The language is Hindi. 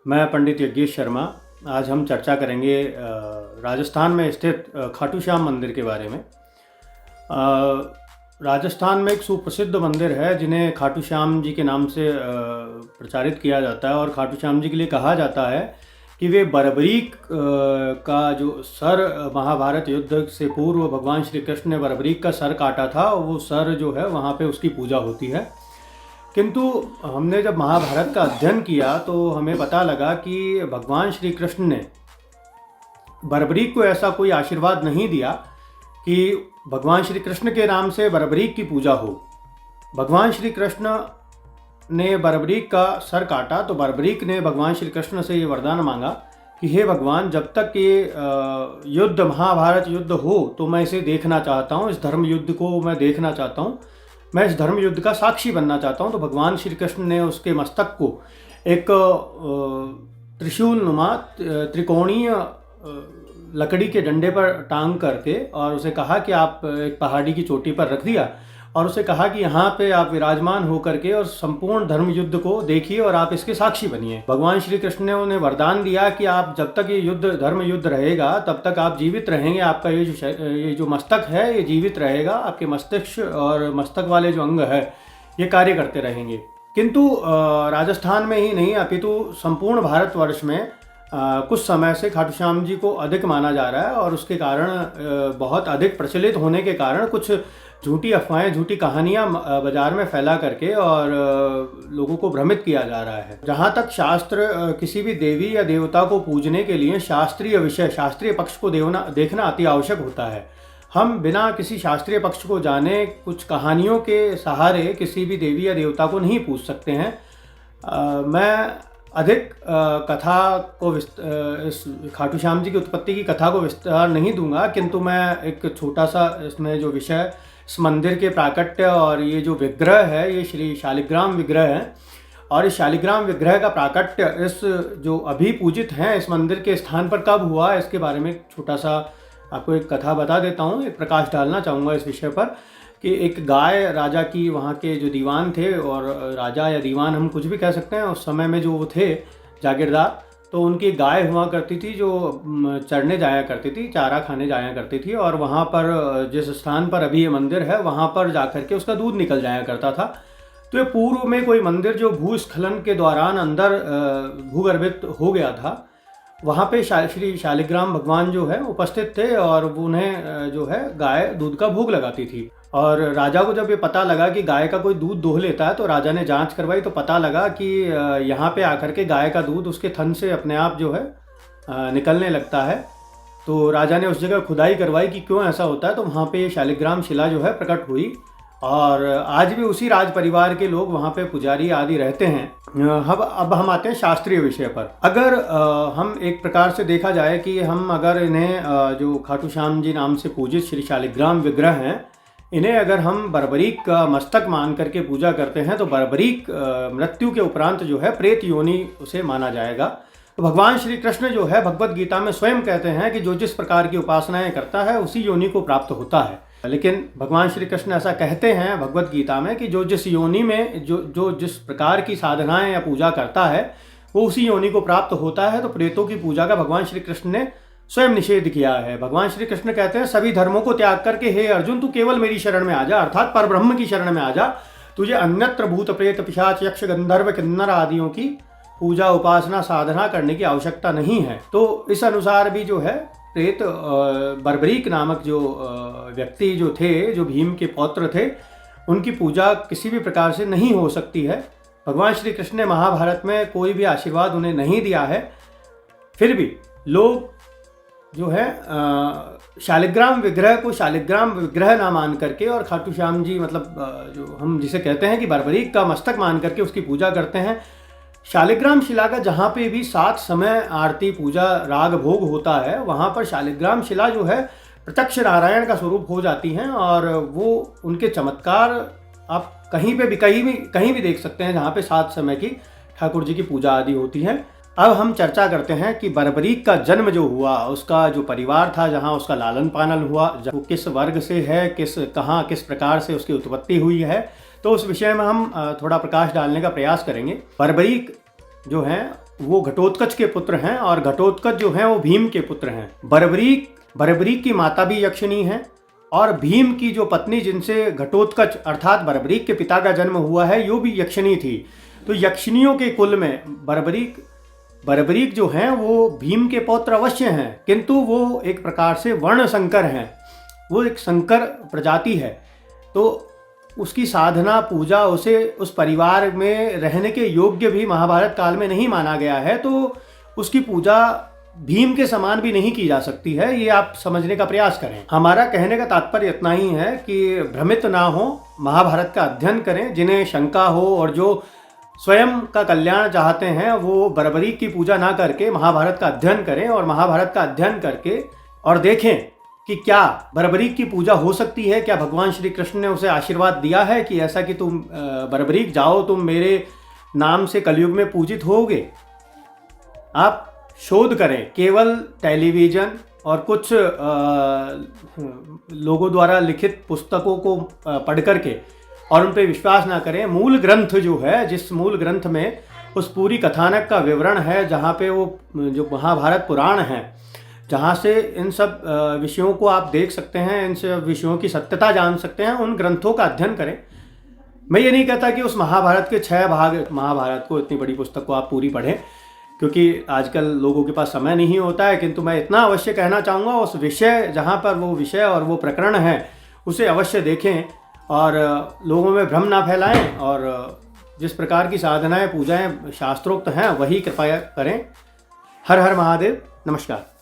मैं पंडित यज्ञेश शर्मा। आज हम चर्चा करेंगे राजस्थान में स्थित खाटू श्याम मंदिर के बारे में। राजस्थान में एक सुप्रसिद्ध मंदिर है जिन्हें खाटू श्याम जी के नाम से प्रचारित किया जाता है और खाटू श्याम जी के लिए कहा जाता है कि वे बरबरीक का जो सर महाभारत युद्ध से पूर्व भगवान श्री कृष्ण ने बरबरीक का सर काटा था, वो सर जो है वहाँ पे उसकी पूजा होती है। किंतु हमने जब महाभारत का अध्ययन किया तो हमें पता लगा कि भगवान श्री कृष्ण ने बरबरीक को ऐसा कोई आशीर्वाद नहीं दिया कि भगवान श्री कृष्ण के नाम से बरबरीक की पूजा हो। भगवान श्री कृष्ण ने बरबरीक का सर काटा तो बरबरीक ने भगवान श्री कृष्ण से ये वरदान मांगा कि हे भगवान, जब तक ये युद्ध महाभारत युद्ध हो तो मैं इसे देखना चाहता हूँ, इस धर्म युद्ध को मैं देखना चाहता हूँ, मैं इस धर्म युद्ध का साक्षी बनना चाहता हूँ। तो भगवान श्री कृष्ण ने उसके मस्तक को एक त्रिशूल नुमा त्रिकोणीय लकड़ी के डंडे पर टांग करके और उसे कहा कि आप एक पहाड़ी की चोटी पर रख दिया और उसे कहा कि यहाँ पे आप विराजमान होकर के और संपूर्ण धर्म युद्ध को देखिए और आप इसके साक्षी बनिए। भगवान श्री कृष्ण ने उन्हें वरदान दिया कि आप जब तक ये युद्ध धर्म युद्ध रहेगा तब तक आप जीवित रहेंगे, आपका ये जो मस्तक है ये जीवित रहेगा, आपके मस्तिष्क और मस्तक वाले जो अंग है ये कार्य करते रहेंगे। किंतु राजस्थान में ही नहीं अपितु संपूर्ण भारतवर्ष में कुछ समय से खाटू श्याम जी को अधिक माना जा रहा है और उसके कारण बहुत अधिक प्रचलित होने के कारण कुछ झूठी अफवाहें, झूठी कहानियां बाजार में फैला करके और लोगों को भ्रमित किया जा रहा है। जहां तक शास्त्र किसी भी देवी या देवता को पूजने के लिए शास्त्रीय विषय, शास्त्रीय पक्ष को देखना अति आवश्यक होता है। हम बिना किसी शास्त्रीय पक्ष को जाने कुछ कहानियों के सहारे किसी भी देवी या देवता को नहीं पूज सकते हैं। मैं अधिक कथा को इस खाटू श्याम जी की उत्पत्ति की कथा को विस्तार नहीं दूंगा, किंतु मैं एक छोटा सा इसमें जो विषय इस मंदिर के प्राकट्य और ये जो विग्रह है ये श्री शालिग्राम विग्रह है और इस शालिग्राम विग्रह का प्राकट्य इस जो अभी पूजित हैं इस मंदिर के स्थान पर कब हुआ, इसके बारे में छोटा सा आपको एक कथा बता देता हूँ। एक प्रकाश डालना चाहूँगा इस विषय पर कि एक गाय राजा की, वहाँ के जो दीवान थे, और राजा या दीवान हम कुछ भी कह सकते हैं, उस समय में जो वो थे जागीरदार, तो उनकी गाय हुआ करती थी जो चरने जाया करती थी, चारा खाने जाया करती थी और वहाँ पर जिस स्थान पर अभी ये मंदिर है वहाँ पर जाकर के उसका दूध निकल जाया करता था। तो ये पूर्व में कोई मंदिर जो भूस्खलन के दौरान अंदर भूगर्भित हो गया था, वहाँ पे श्री शालिग्राम भगवान जो है उपस्थित थे और उन्हें जो है गाय दूध का भोग लगाती थी। और राजा को जब ये पता लगा कि गाय का कोई दूध दोह लेता है तो राजा ने जांच करवाई तो पता लगा कि यहाँ पे आकर के गाय का दूध उसके थन से अपने आप जो है निकलने लगता है। तो राजा ने उस जगह खुदाई करवाई कि क्यों ऐसा होता है, तो वहाँ पे शालिग्राम शिला जो है प्रकट हुई और आज भी उसी राज परिवार के लोग वहाँ पे पुजारी आदि रहते हैं। अब हम आते हैं शास्त्रीय विषय पर। अगर हम एक प्रकार से देखा जाए कि हम अगर इन्हें जो खाटू श्याम जी नाम से पूजित श्री शालिग्राम विग्रह हैं, इन्हें अगर हम बरबरीक का मस्तक मान करके पूजा करते हैं तो बरबरीक मृत्यु के उपरांत जो है प्रेत योनि उसे माना जाएगा। तो भगवान श्री कृष्ण जो है भगवत गीता में स्वयं कहते हैं कि जो जिस प्रकार की उपासनाएं करता है उसी योनि को प्राप्त होता है। लेकिन भगवान श्री कृष्ण ऐसा कहते हैं भगवत गीता में कि जो जिस योनि में जो जिस प्रकार की साधनाएं या पूजा करता है वो उसी योनि को प्राप्त होता है। तो प्रेतों की पूजा का भगवान श्री कृष्ण ने स्वयं निषेध किया है। भगवान श्री कृष्ण कहते हैं सभी धर्मों को त्याग करके हे अर्जुन, तू केवल मेरी शरण में आ जा, अर्थात परब्रह्म की शरण में आ जा। तुझे अन्यत्र भूत प्रेत पिशाच यक्ष गंधर्व किन्नर आदियों की पूजा उपासना साधना करने की आवश्यकता नहीं है। तो इस अनुसार भी जो है प्रेत बरबरीक नामक जो व्यक्ति जो थे, जो भीम के पौत्र थे, उनकी पूजा किसी भी प्रकार से नहीं हो सकती है। भगवान श्री कृष्ण ने महाभारत में कोई भी आशीर्वाद उन्हें नहीं दिया है, फिर भी लोग जो है शालिग्राम विग्रह को शालिग्राम विग्रह ना मान करके और खाटू श्याम जी मतलब जो हम जिसे कहते हैं कि बरबरीक का मस्तक मान करके उसकी पूजा करते हैं। शालिग्राम शिला का जहाँ पे भी 7 समय आरती पूजा राग भोग होता है वहाँ पर शालिग्राम शिला जो है प्रत्यक्ष नारायण का स्वरूप हो जाती हैं और वो उनके चमत्कार आप कहीं भी देख सकते हैं जहाँ पे 7 समय की ठाकुर जी की पूजा आदि होती है। अब हम चर्चा करते हैं कि बरबरीक का जन्म जो हुआ, उसका जो परिवार था, जहाँ उसका लालन पालन हुआ, वो किस वर्ग से है, किस प्रकार से उसकी उत्पत्ति हुई है, तो उस विषय में हम थोड़ा प्रकाश डालने का प्रयास करेंगे। बरबरीक जो है वो घटोत्कच के पुत्र हैं और घटोत्कच जो हैं वो भीम के पुत्र हैं। बर्बरीक की माता भी यक्षिणी है और भीम की जो पत्नी जिनसे घटोत्कच अर्थात बर्बरीक के पिता का जन्म हुआ है यो भी यक्षिणी थी। तो यक्षिणियों के कुल में बर्बरीक जो हैं वो भीम के पौत्र अवश्य हैं, किंतु वो एक प्रकार से वर्ण संकर हैं, वो एक संकर प्रजाति है। तो उसकी साधना पूजा उसे उस परिवार में रहने के योग्य भी महाभारत काल में नहीं माना गया है, तो उसकी पूजा भीम के समान भी नहीं की जा सकती है, ये आप समझने का प्रयास करें। हमारा कहने का तात्पर्य इतना ही है कि भ्रमित ना हो, महाभारत का अध्ययन करें। जिन्हें शंका हो और जो स्वयं का कल्याण चाहते हैं वो बर्बरीक की पूजा ना करके महाभारत का अध्ययन करें और महाभारत का अध्ययन करके और देखें कि क्या बर्बरीक की पूजा हो सकती है, क्या भगवान श्री कृष्ण ने उसे आशीर्वाद दिया है कि ऐसा कि तुम बर्बरीक जाओ, तुम मेरे नाम से कलयुग में पूजित होगे। आप शोध करें, केवल टेलीविज़न और कुछ लोगों द्वारा लिखित पुस्तकों को पढ़ करके और उन पर विश्वास ना करें। मूल ग्रंथ जो है, जिस मूल ग्रंथ में उस पूरी कथानक का विवरण है, जहाँ पे वो जो महाभारत पुराण है, जहाँ से इन सब विषयों को आप देख सकते हैं, इन सब विषयों की सत्यता जान सकते हैं, उन ग्रंथों का अध्ययन करें। मैं ये नहीं कहता कि उस महाभारत के 6 भाग महाभारत को, इतनी बड़ी पुस्तक को आप पूरी पढ़ें, क्योंकि आजकल लोगों के पास समय नहीं होता है, किंतु मैं इतना अवश्य कहना चाहूँगा उस विषय, जहाँ पर वो विषय और वो प्रकरण है, उसे अवश्य देखें और लोगों में भ्रम ना फैलाएं और जिस प्रकार की साधनाएं पूजाएं शास्त्रोक्त हैं वही कृपया करें। हर हर महादेव। नमस्कार।